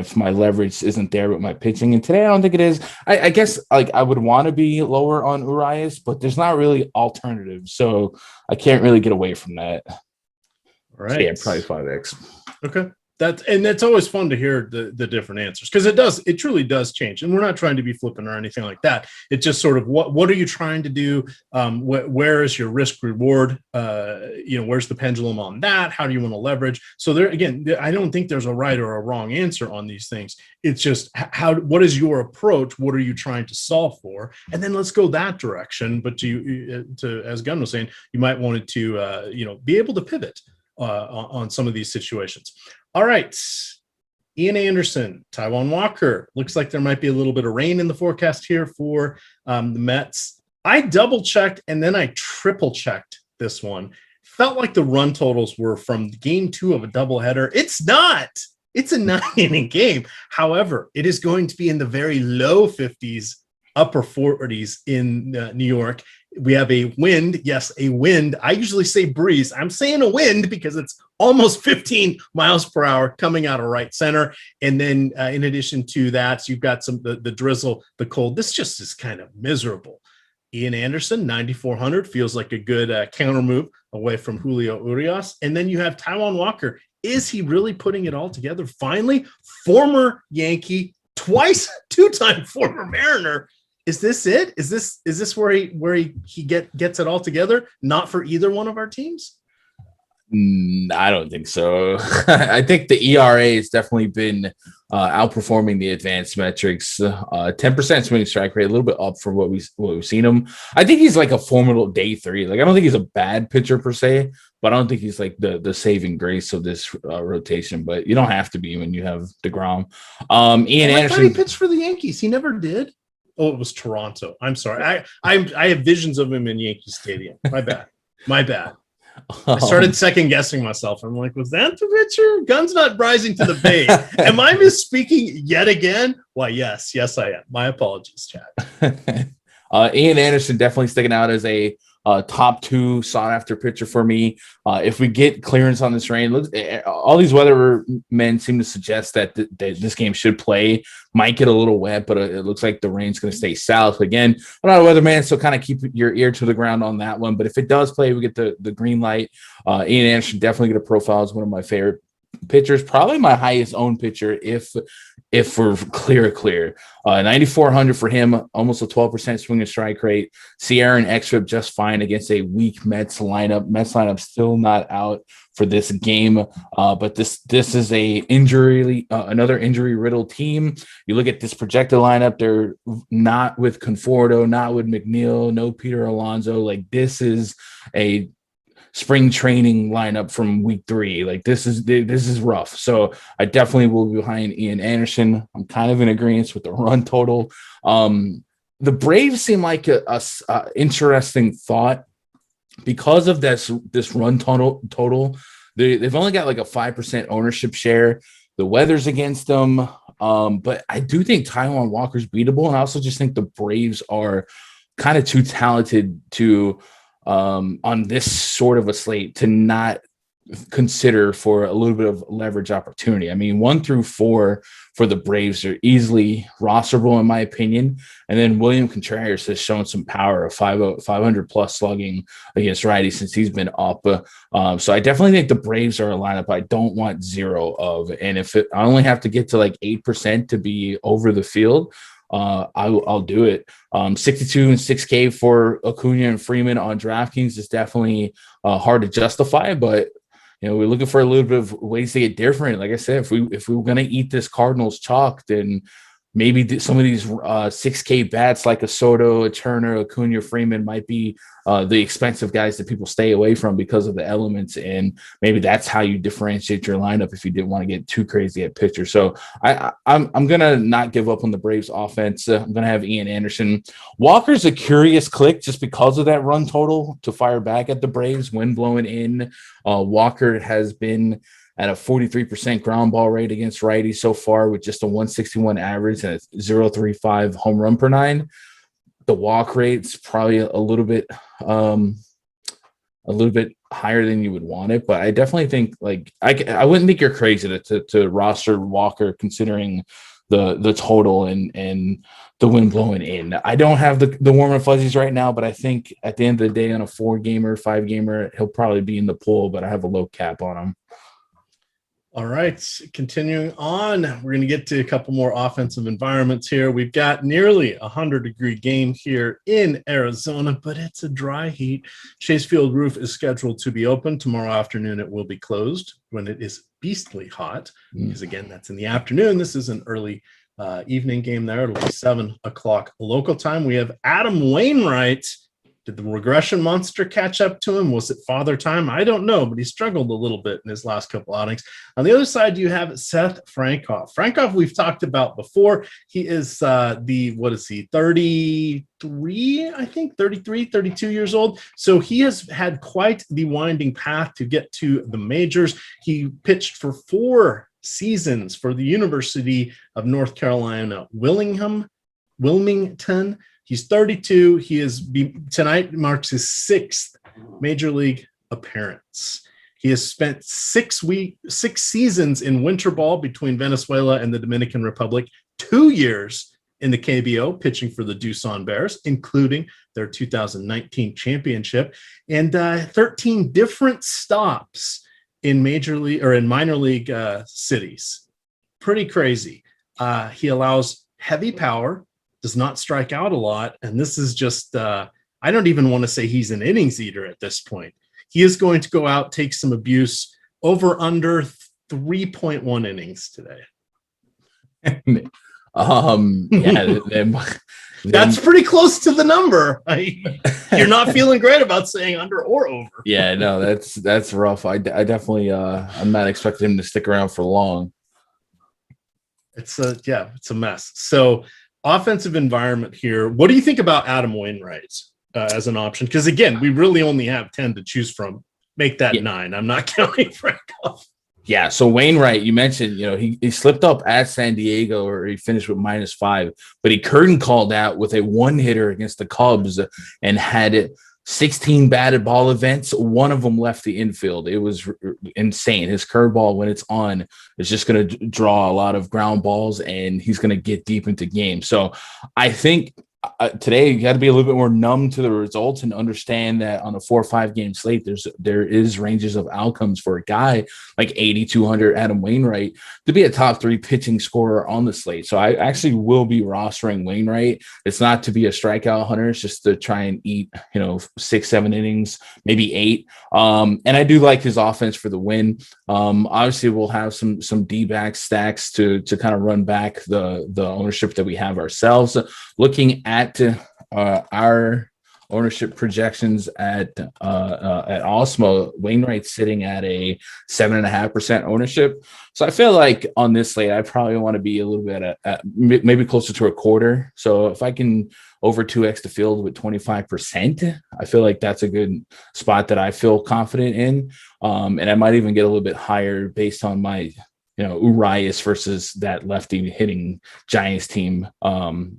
if my leverage isn't there with my pitching, and today I don't think it is, I guess like I would want to be lower on Urias, but there's not really alternatives. So I can't really get away from that. All right. So probably 5X. Okay. That's always fun to hear the different answers, because it truly does change. And we're not trying to be flippant or anything like that. It's just sort of what are you trying to do? Where is your risk reward? Where's the pendulum on that? How do you want to leverage? So there again, I don't think there's a right or a wrong answer on these things. It's just what is your approach? What are you trying to solve for? And then let's go that direction. But to as Gunn was saying, you might want it to be able to pivot on some of these situations. All right, Ian Anderson, Taijuan Walker. Looks like there might be a little bit of rain in the forecast here for the Mets. I double-checked and then I triple-checked this one. Felt like the run totals were from game 2 of a doubleheader. It's not. It's a 9-inning game. However, it is going to be in the very low 50s, upper 40s in New York. We have a wind. Yes, a wind. I usually say breeze. I'm saying a wind because it's almost 15 miles per hour coming out of right center. And then in addition to that, you've got the drizzle, the cold. This just is kind of miserable. Ian Anderson, 9,400, feels like a good counter move away from Julio Urias. And then you have Taijuan Walker. Is he really putting it all together? Finally, former Yankee, twice, 2-time former Mariner. Is this it? Is this where he gets it all together? Not for either one of our teams? I don't think so. I think the ERA has definitely been outperforming the advanced metrics. 10% swinging strike rate, a little bit up from what we've seen him. I think he's like a formidable day 3. Like I don't think he's a bad pitcher per se, but I don't think he's like the saving grace of this rotation. But you don't have to be when you have DeGrom. Ian Anderson. I thought he pitched for the Yankees. He never did. Oh, it was Toronto. I'm sorry. I have visions of him in Yankee Stadium. My bad. I started second guessing myself. I'm like, was that the pitcher? Gun's not rising to the bait. Am I misspeaking yet again? Why, yes, I am. My apologies, Chad. Ian Anderson definitely sticking out as a top 2 sought after pitcher for me. If we get clearance on this rain, all these weather men seem to suggest that this game should play. Might get a little wet, but it looks like the rain's going to stay south. Again, I'm not a weatherman, so kind of keep your ear to the ground on that one. But if it does play, we get the green light. Ian Anderson definitely get a profile as one of my favorite pitchers, probably my highest owned pitcher if we're clear. 9,400 for him, almost a 12% swing and strike rate. Sierra and xFIP just fine against a weak Mets lineup. Mets lineup still not out for this game, but this is another injury riddled team. You look at this projected lineup; they're not with Conforto, not with McNeil, no Peter Alonso. Like this is a spring training lineup from week 3. Like this is rough. So I definitely will be behind Ian Anderson. I'm kind of in agreement with the run total. The Braves seem like a interesting thought because of this run total. They've only got like a 5% ownership share. The weather's against them. But I do think Taijuan Walker's beatable. And I also just think the Braves are kind of too talented to on this sort of a slate to not consider for a little bit of leverage opportunity. I mean, 1 through 4 for the Braves are easily rosterable in my opinion. And then William Contreras has shown some power of 500 plus slugging against righties since he's been up. So I definitely think the Braves are a lineup I don't want 0 of. And if I only have to get to like 8% to be over the field, I'll do it. 62 and 6K for Acuna and Freeman on DraftKings is definitely hard to justify, but we're looking for a little bit of ways to get different. Like I said, if we were going to eat this Cardinals chalk, then maybe some of these 6K bats like a Soto, a Turner, Acuna, Freeman might be the expensive guys that people stay away from because of the elements. And maybe that's how you differentiate your lineup if you didn't want to get too crazy at pitcher. So I'm going to not give up on the Braves offense. I'm going to have Ian Anderson. Walker's a curious click just because of that run total to fire back at the Braves. Wind blowing in. Walker has been at a 43% ground ball rate against righties so far with just a 161 average and a 0.35 home run per 9. The walk rate's probably a little bit higher than you would want it, but I definitely think I wouldn't think you're crazy to roster Walker considering the total and the wind blowing in. I don't have the warm and fuzzies right now, but I think at the end of the day on a 4-gamer, 5-gamer, he'll probably be in the pool, but I have a low cap on him. All right, continuing on, we're going to get to a couple more offensive environments here. We've got nearly 100-degree game here in Arizona, but it's a dry heat. Chase Field roof is scheduled to be open. Tomorrow afternoon, it will be closed when it is beastly hot, because, again, that's in the afternoon. This is an early evening game there. It'll be 7 o'clock local time. We have Adam Wainwright. Did the regression monster catch up to him? Was it father time? I don't know, but he struggled a little bit in his last couple outings. On the other side, you have Seth Frankoff. Frankoff, we've talked about before. He is 33, I think, 33, 32 years old. So he has had quite the winding path to get to the majors. He pitched for 4 seasons for the University of North Carolina, Wilmington. He's 32. Tonight marks his 6th major league appearance. He has spent 6 seasons in winter ball between Venezuela and the Dominican Republic, 2 years in the KBO pitching for the Doosan Bears, including their 2019 championship, and 13 different stops in minor league cities. Pretty crazy. He allows heavy power, does not strike out a lot. And this is just, I don't even want to say he's an innings eater at this point. He is going to go out, take some abuse over under 3.1 innings today. That's pretty close to the number. You're not feeling great about saying under or over. Yeah, no, that's rough. I definitely, I'm not expecting him to stick around for long. It's a mess. So, offensive environment here. What do you think about Adam Wainwright as an option? Because, again, we really only have 10 to choose from. Make that 9. I'm not counting Frankoff. Yeah, so Wainwright, you mentioned, he slipped up at San Diego, or he finished with -5, but he curtain called out with a 1-hitter against the Cubs and had 16 batted ball events. One of them left the infield. It was insane. His curveball, when it's on, is just going to draw a lot of ground balls, and he's going to get deep into games. So I think today you got to be a little bit more numb to the results and understand that on a 4 or 5 game slate, there is ranges of outcomes for a guy like 8,200 Adam Wainwright to be a top 3 pitching scorer on the slate. So I actually will be rostering Wainwright. It's not to be a strikeout hunter. It's just to try and eat, 6-7 innings, maybe 8. And I do like his offense for the win. Obviously we'll have some D-back stacks to kind of run back the ownership that we have ourselves. Looking at our ownership projections at Awesemo, Wainwright's sitting at a 7.5% ownership. So I feel like on this slate, I probably want to be a little bit at maybe closer to a quarter. So if I can over 2x the field with 25%, I feel like that's a good spot that I feel confident in. And I might even get a little bit higher based on my Urias versus that lefty hitting Giants team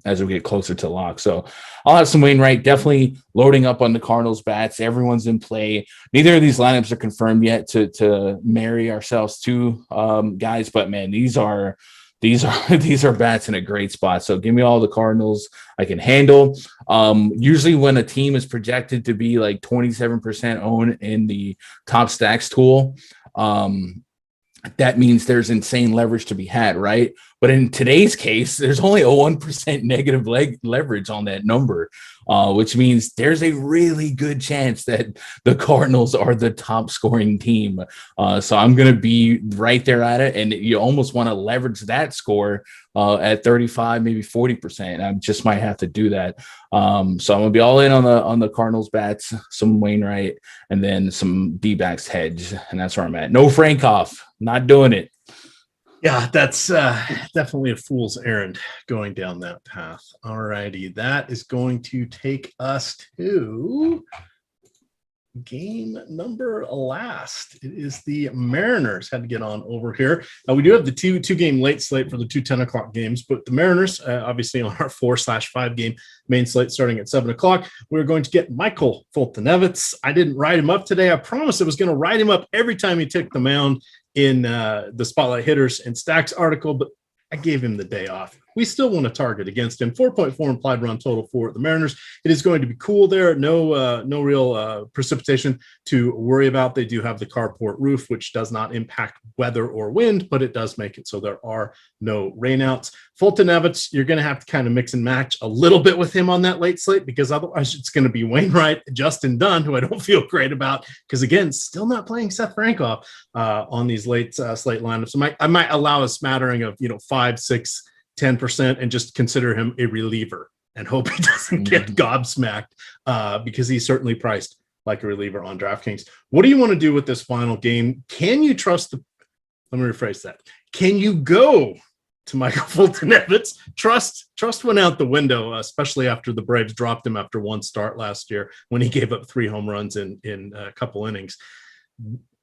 as we get closer to lock. So I'll have some Wainwright, definitely loading up on the Cardinals bats. Everyone's in play. Neither of these lineups are confirmed yet to marry ourselves to guys, but man, these are bats in a great spot. So give me all the Cardinals I can handle. Usually when a team is projected to be like 27% owned in the top stacks tool, that means there's insane leverage to be had, right? But in today's case, there's only a 1% negative leverage on that number, which means there's a really good chance that the Cardinals are the top scoring team. So I'm going to be right there at it. And you almost want to leverage that score at 35, maybe 40%. I just might have to do that. So I'm going to be all in on the Cardinals bats, some Wainwright, and then some D-backs hedge. And that's where I'm at. No Frankoff, not doing it. Yeah, that's definitely a fool's errand going down that path. All righty, that is going to take us to game number last. It is the Mariners. Had to get on over here. We do have the two game late slate for the 10 o'clock games, but the Mariners, obviously on our 4/5 game main slate starting at 7 o'clock, we're going to get Michael Foltynewicz. I didn't write him up today. I promised I was going to write him up every time he took the mound in the Spotlight Hitters and Stacks article, but I gave him the day off. We still want to target against him. 4.4 implied run total for the Mariners. It is going to be cool there. No real precipitation to worry about. They do have the carport roof, which does not impact weather or wind, but it does make it so there are no rainouts. Foltynewicz, you're going to have to kind of mix and match a little bit with him on that late slate, because otherwise it's going to be Wainwright, Justin Dunn, who I don't feel great about, because again, still not playing Seth Frankoff on these late slate lineups. I might allow a smattering of 5, 6, 10% and just consider him a reliever and hope he doesn't get gobsmacked because he's certainly priced like a reliever on Draftkings. What do you want to do with this final game? Can you trust let me rephrase that. Can you go to Michael Foltynewicz? Trust went out the window, especially after the Braves dropped him after one start last year when he gave up 3 home runs in a couple innings.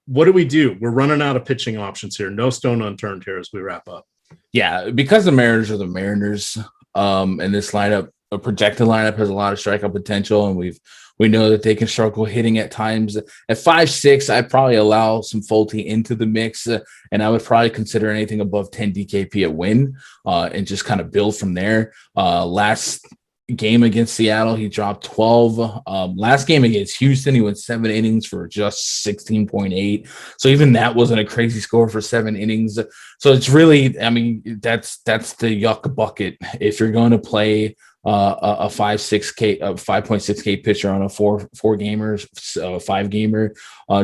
What do we do? We're running out of pitching options here. No stone unturned here as we wrap up. Yeah, because the Mariners are the Mariners, and this lineup, a projected lineup, has a lot of strikeout potential, and we know that they can struggle hitting at times. At 5.6, I'd probably allow some Folty into the mix, and I would probably consider anything above 10 DKP a win, and just kind of build from there. Last game against Seattle, he dropped 12. Last game against Houston, he went 7 innings for just 16.8. So even that wasn't a crazy score for 7 innings. So it's really, I mean, that's the yuck bucket. If you're going to play a 5.6K pitcher on a 4 gamer, 5 gamer,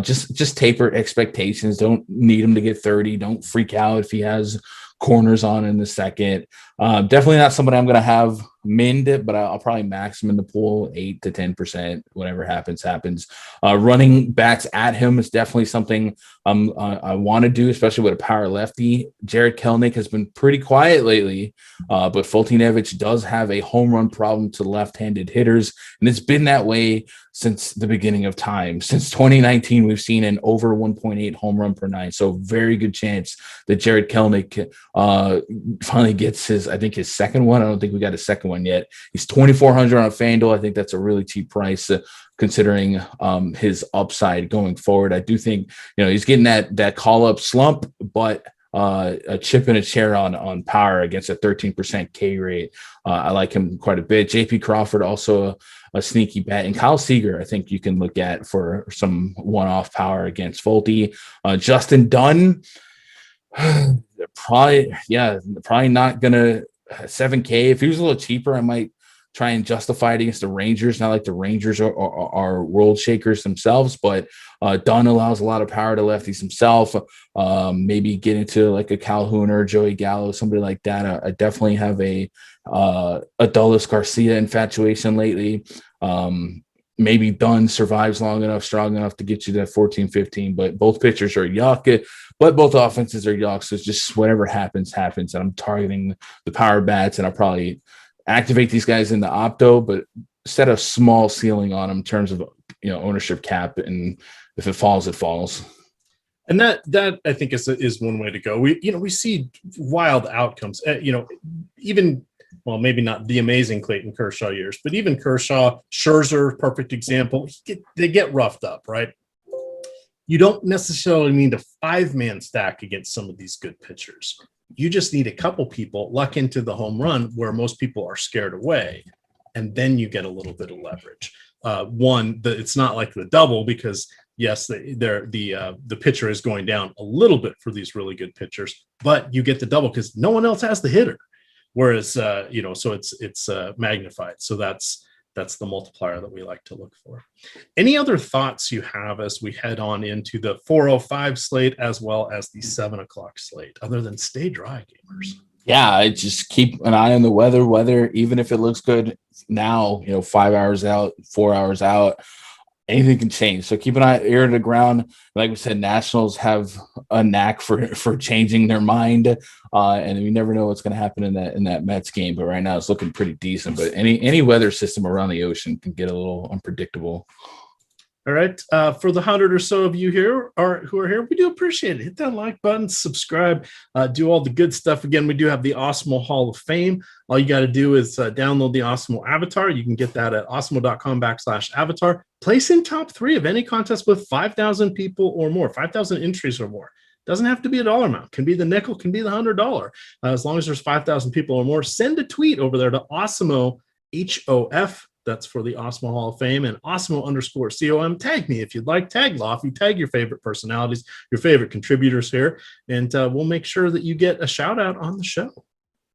just taper expectations. Don't need him to get 30. Don't freak out if he has corners on in the second. Definitely not somebody I'm going to have mind, but I'll probably max him in the pool 8 to 10%. Whatever happens. Running bats at him is definitely something I want to do, especially with a power lefty. Jared Kelenic has been pretty quiet lately, but Foltynewicz does have a home run problem to left-handed hitters, and it's been that way since the beginning of time. Since 2019, we've seen an over 1.8 home run per night. So very good chance that Jared Kelenic finally gets his second one. I don't think we got a second one yet. He's 2,400 on Fanduel. I think that's a really cheap price considering his upside going forward. I do think, he's getting that call-up slump, but a chip and a chair on power against a 13% K rate. I like him quite a bit. JP Crawford also a sneaky bet, and Kyle Seager I think you can look at for some one-off power against Folty. Justin Dunn, probably not gonna 7K. If he was a little cheaper, I might try and justify it against the Rangers. Not like the Rangers are world shakers themselves, but Dunn allows a lot of power to lefties himself. Maybe get into like a Calhoun or Joey Gallo, somebody like that. I definitely have a Adolis Garcia infatuation lately. Maybe Dunn survives strong enough to get you that 14-15, but both pitchers are yuck, but both offenses are yuck. So it's just whatever happens. And I'm targeting the power bats, and I'll probably activate these guys in the opto, but set a small ceiling on them in terms of ownership cap, and if it falls, it falls. And that I think is one way to go. We see wild outcomes. Even, well, maybe not the amazing Clayton Kershaw years, but even Kershaw, Scherzer, perfect example. They get roughed up, right? You don't necessarily need a 5-man stack against some of these good pitchers. You just need a couple people luck into the home run where most people are scared away, and then you get a little bit of leverage. It's not like the double because yes, the pitcher is going down a little bit for these really good pitchers, but you get the double because no one else has the hitter. Whereas so it's magnified. So that's the multiplier that we like to look for. Any other thoughts you have as we head on into the 4:05 slate as well as the 7 o'clock slate, other than stay dry, gamers? Yeah, I just keep an eye on the weather, even if it looks good now, 5 hours out, 4 hours out, anything can change. So keep an ear to the ground. Like we said, Nationals have a knack for changing their mind. And you never know what's going to happen in that Mets game. But right now it's looking pretty decent. But any weather system around the ocean can get a little unpredictable. All right. For the 100 or so of you here who are here, we do appreciate it. Hit that like button, subscribe, do all the good stuff. Again, we do have the Awesemo Hall of Fame. All you got to do is download the Awesemo avatar. You can get that at awesemo.com/avatar. Place in top 3 of any contest with 5,000 people or more, 5,000 entries or more. Doesn't have to be a dollar amount. Can be the nickel, can be the $100. As long as there's 5,000 people or more, send a tweet over there to Awesemo, HOF. That's for the Awesemo Hall of Fame, and Awesemo_COM. Tag me if you'd like. Tag Lofty. Tag your favorite personalities, your favorite contributors here, and we'll make sure that you get a shout out on the show.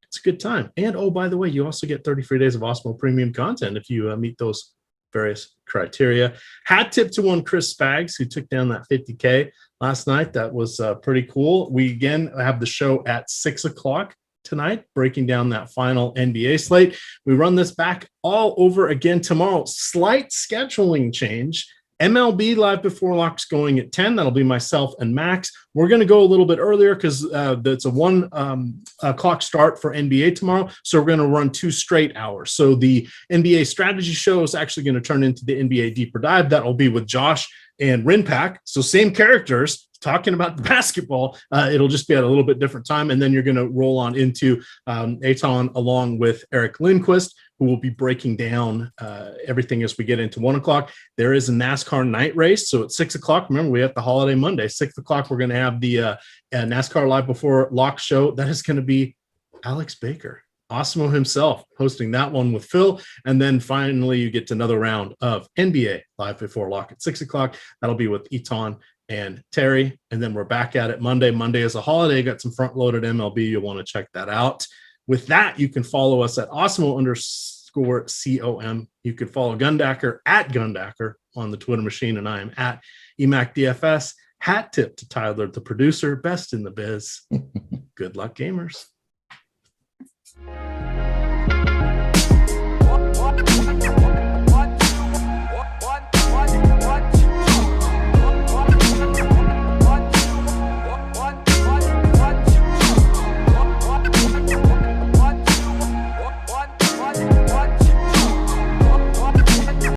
It's a good time. And oh, by the way, you also get 30 free days of Awesemo premium content if you meet those various criteria. Hat tip to one Chris Spags, who took down that 50K last night. That was pretty cool. We again have the show at 6 o'clock tonight, breaking down that final NBA slate. We run this back all over again tomorrow. Slight scheduling change. MLB Live Before Lock's going at 10. That'll be myself and Max. We're going to go a little bit earlier because it's a 1 o'clock start for NBA tomorrow. So we're going to run 2 straight hours. So the NBA strategy show is actually going to turn into the NBA Deeper Dive. That'll be with Josh and Rinpack. So same characters talking about the basketball. It'll just be at a little bit different time. And then you're going to roll on into Aton along with Eric Lindquist, who will be breaking down everything as we get into 1 o'clock. There is a NASCAR night race. So at 6 o'clock, remember, we have the holiday Monday, 6 o'clock, we're going to have the NASCAR Live Before Lock show. That is going to be Alex Baker, Awesemo himself, hosting that one with Phil. And then finally, you get to another round of NBA Live Before Lock at 6 o'clock. That'll be with Eton and Terry. And then we're back at it Monday. Monday is a holiday. Got some front-loaded MLB. You'll want to check that out. With that, you can follow us at Awesemo_COM. You can follow Gundacker at Gundacker on the Twitter machine, and I am at EMac DFS. Hat tip to Tyler, the producer, best in the biz. Good luck, gamers.